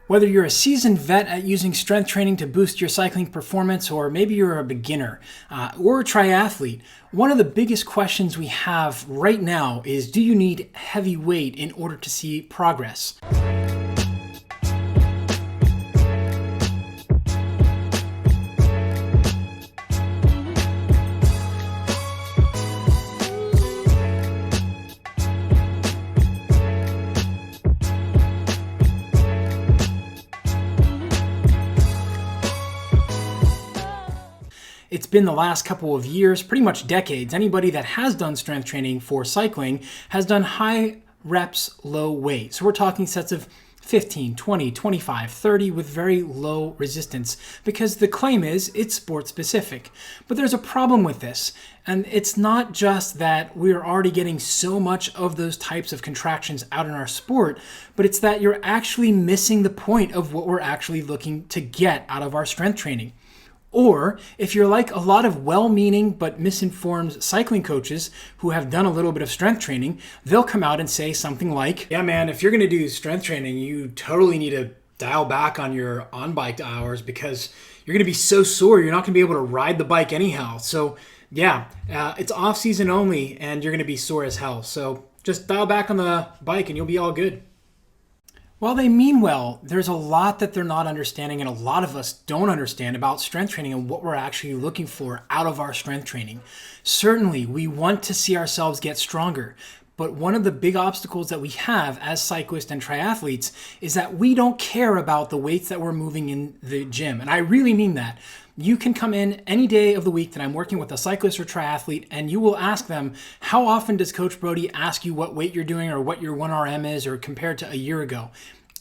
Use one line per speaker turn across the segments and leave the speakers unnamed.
Whether you're a seasoned vet at using strength training to boost your cycling performance, or maybe you're a beginner or a triathlete, one of the biggest questions we have right now is, do you need heavy weight in order to see progress? It's been the last couple of years, pretty much decades. Anybody that has done strength training for cycling has done high reps, low weight. So we're talking sets of 15, 20, 25, 30 with very low resistance, because the claim is it's sport specific. But there's a problem with this. And it's not just that we're already getting so much of those types of contractions out in our sport, but it's that you're actually missing the point of what we're actually looking to get out of our strength training. Or if you're like a lot of well-meaning but misinformed cycling coaches who have done a little bit of strength training, they'll come out and say something like, yeah, man, if you're going to do strength training, you totally need to dial back on your on-bike hours because you're going to be so sore, you're not going to be able to ride the bike anyhow. So yeah, it's off-season only and you're going to be sore as hell. So just dial back on the bike and you'll be all good. While they mean well, there's a lot that they're not understanding, and a lot of us don't understand about strength training and what we're actually looking for out of our strength training. Certainly, we want to see ourselves get stronger, but one of the big obstacles that we have as cyclists and triathletes is that we don't care about the weights that we're moving in the gym. And I really mean that. You can come in any day of the week that I'm working with a cyclist or triathlete, and you will ask them, how often does Coach Brodie ask you what weight you're doing or what your 1RM is or compared to a year ago?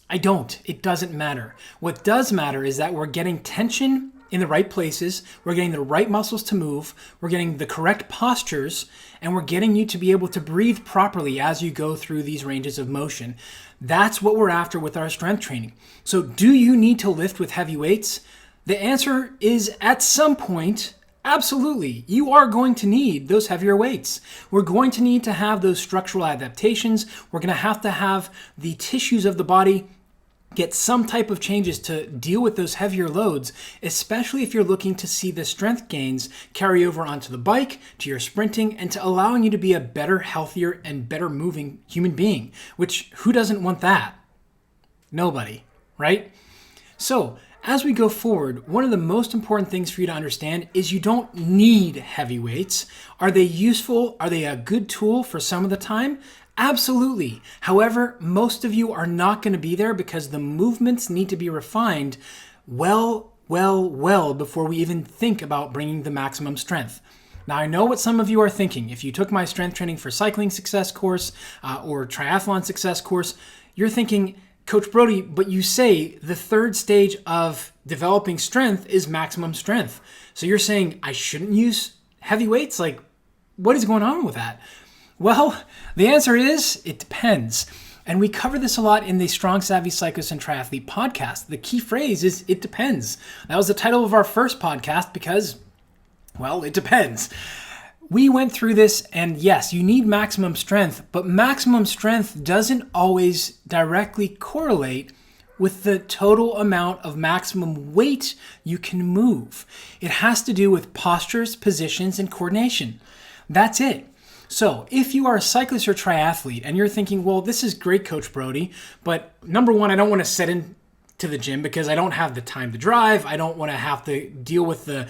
I don't. It doesn't matter. What does matter is that we're getting tension in the right places, we're getting the right muscles to move, we're getting the correct postures, and we're getting you to be able to breathe properly as you go through these ranges of motion. That's what we're after with our strength training. So do you need to lift with heavy weights? The answer is at some point, absolutely. You are going to need those heavier weights. We're going to need to have those structural adaptations. We're going to have the tissues of the body get some type of changes to deal with those heavier loads, especially if you're looking to see the strength gains carry over onto the bike, to your sprinting, and to allowing you to be a better, healthier, and better moving human being, which who doesn't want that? Nobody, right? So as we go forward, one of the most important things for you to understand is you don't need heavy weights. Are they useful? Are they a good tool for some of the time? Absolutely. However, most of you are not going to be there because the movements need to be refined well before we even think about bringing the maximum strength. Now, I know what some of you are thinking. If you took my strength training for cycling success course or triathlon success course, you're thinking, Coach Brodie, but you say the third stage of developing strength is maximum strength. So you're saying I shouldn't use heavy weights? Like, what is going on with that? Well, the answer is it depends. And we cover this a lot in the Strong Savvy Cyclist and Triathlete podcast. The key phrase is it depends. That was the title of our first podcast because, well, it depends. We went through this, and yes, you need maximum strength, but maximum strength doesn't always directly correlate with the total amount of maximum weight you can move. It has to do with postures, positions, and coordination. That's it. So if you are a cyclist or triathlete and you're thinking, well, this is great, Coach Brodie, but number one, I don't want to set into the gym because I don't have the time to drive. I don't want to have to deal with the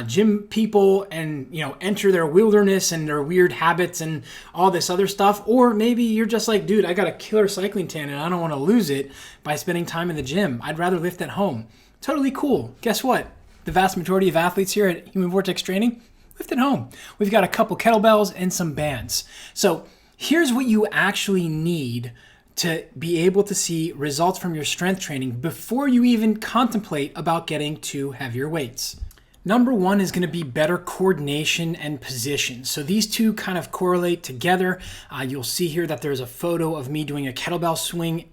gym people and, enter their wilderness and their weird habits and all this other stuff. Or maybe you're just like, dude, I got a killer cycling tan and I don't want to lose it by spending time in the gym. I'd rather lift at home. Totally cool. Guess what? The vast majority of athletes here at Human Vortex Training lift at home. We've got a couple kettlebells and some bands. So here's what you actually need to be able to see results from your strength training before you even contemplate about getting to heavier weights. Number one is going to be better coordination and position. So these two kind of correlate together. You'll see here that there's a photo of me doing a kettlebell swing,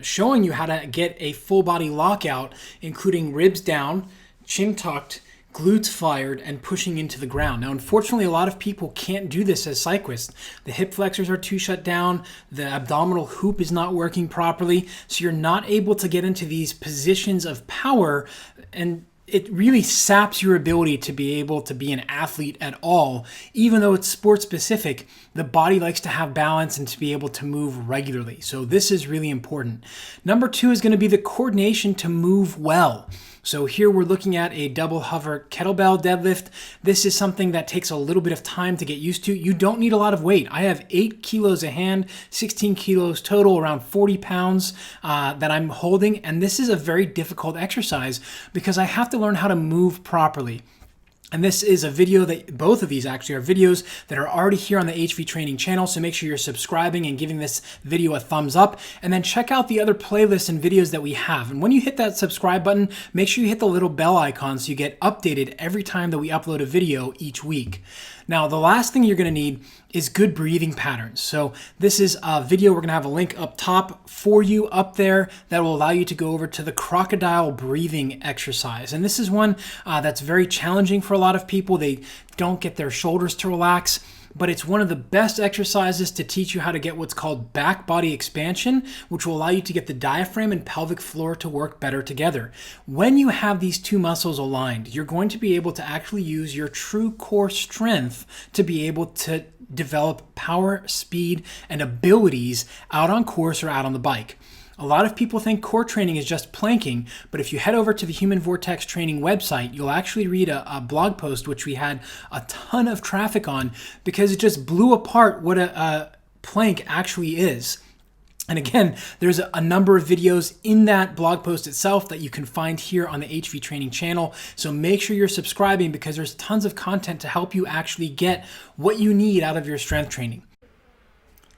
showing you how to get a full body lockout, including ribs down, chin tucked, glutes fired, and pushing into the ground. Now, unfortunately, a lot of people can't do this as cyclists. The hip flexors are too shut down, the abdominal hoop is not working properly, so you're not able to get into these positions of power, and it really saps your ability to be able to be an athlete at all. Even though it's sport specific, the body likes to have balance and to be able to move regularly. So this is really important. Number 2 is going to be the coordination to move well. So here we're looking at a double hover kettlebell deadlift. This is something that takes a little bit of time to get used to. You don't need a lot of weight. I have 8 kilos a hand, 16 kilos total, around 40 pounds that I'm holding. And this is a very difficult exercise because I have to learn how to move properly. And this is a video that both of these actually are videos that are already here on the HVTraining channel. So make sure you're subscribing and giving this video a thumbs up, and then check out the other playlists and videos that we have. And when you hit that subscribe button, make sure you hit the little bell icon so you get updated every time that we upload a video each week. Now, the last thing you're going to need is good breathing patterns. So this is a video. We're going to have a link up top for you up there that will allow you to go over to the crocodile breathing exercise. And this is one that's very challenging for a lot of people. They don't get their shoulders to relax, but it's one of the best exercises to teach you how to get what's called back body expansion, which will allow you to get the diaphragm and pelvic floor to work better together. When you have these two muscles aligned, you're going to be able to actually use your true core strength to be able to develop power, speed, and abilities out on course or out on the bike. A lot of people think core training is just planking, but if you head over to the Human Vortex Training website, you'll actually read a blog post which we had a ton of traffic on because it just blew apart what a plank actually is. And again, there's a number of videos in that blog post itself that you can find here on the HVTraining channel. So make sure you're subscribing because there's tons of content to help you actually get what you need out of your strength training.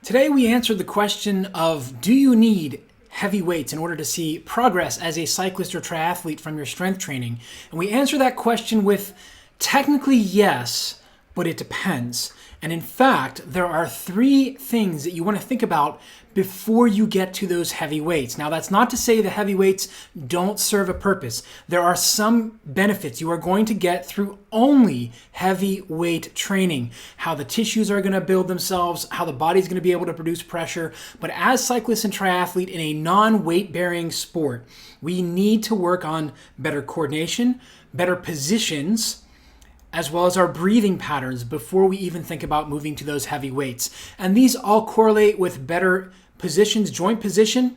Today we answered the question of, do you need heavy weights in order to see progress as a cyclist or triathlete from your strength training? And we answer that question with technically yes, but it depends. And in fact, there are 3 things that you want to think about before you get to those heavy weights. Now, that's not to say the heavy weights don't serve a purpose. There are some benefits you are going to get through only heavy weight training, how the tissues are going to build themselves, how the body's going to be able to produce pressure. But as cyclists and triathlete in a non-weight bearing sport, we need to work on better coordination, better positions, as well as our breathing patterns before we even think about moving to those heavy weights. And these all correlate with better positions. Joint position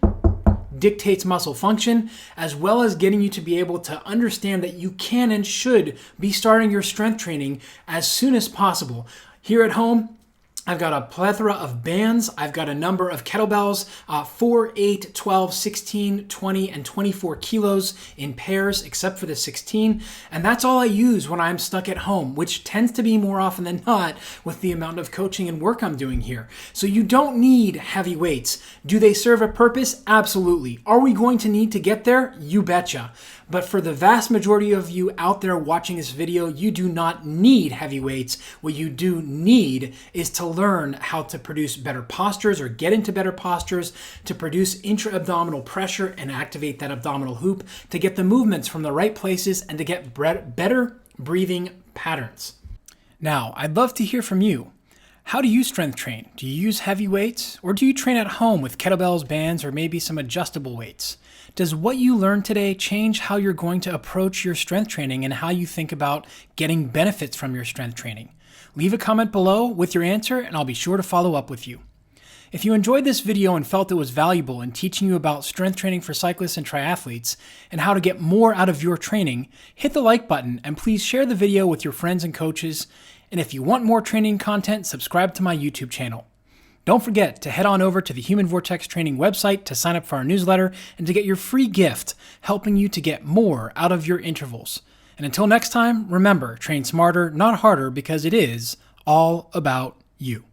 dictates muscle function, as well as getting you to be able to understand that you can and should be starting your strength training as soon as possible. Here at home, I've got a plethora of bands. I've got a number of kettlebells, 4, 8, 12, 16, 20, and 24 kilos in pairs, except for the 16. And that's all I use when I'm stuck at home, which tends to be more often than not with the amount of coaching and work I'm doing here. So you don't need heavy weights. Do they serve a purpose? Absolutely. Are we going to need to get there? You betcha. But for the vast majority of you out there watching this video, you do not need heavy weights. What you do need is to learn how to produce better postures or get into better postures, to produce intra-abdominal pressure and activate that abdominal hoop, to get the movements from the right places and to get better breathing patterns. Now, I'd love to hear from you. How do you strength train? Do you use heavy weights, or do you train at home with kettlebells, bands, or maybe some adjustable weights? Does what you learned today change how you're going to approach your strength training and how you think about getting benefits from your strength training? Leave a comment below with your answer, and I'll be sure to follow up with you. If you enjoyed this video and felt it was valuable in teaching you about strength training for cyclists and triathletes and how to get more out of your training, hit the like button and please share the video with your friends and coaches. And if you want more training content, subscribe to my YouTube channel. Don't forget to head on over to the Human Vortex Training website to sign up for our newsletter and to get your free gift helping you to get more out of your intervals. And until next time, remember, train smarter, not harder, because it is all about you.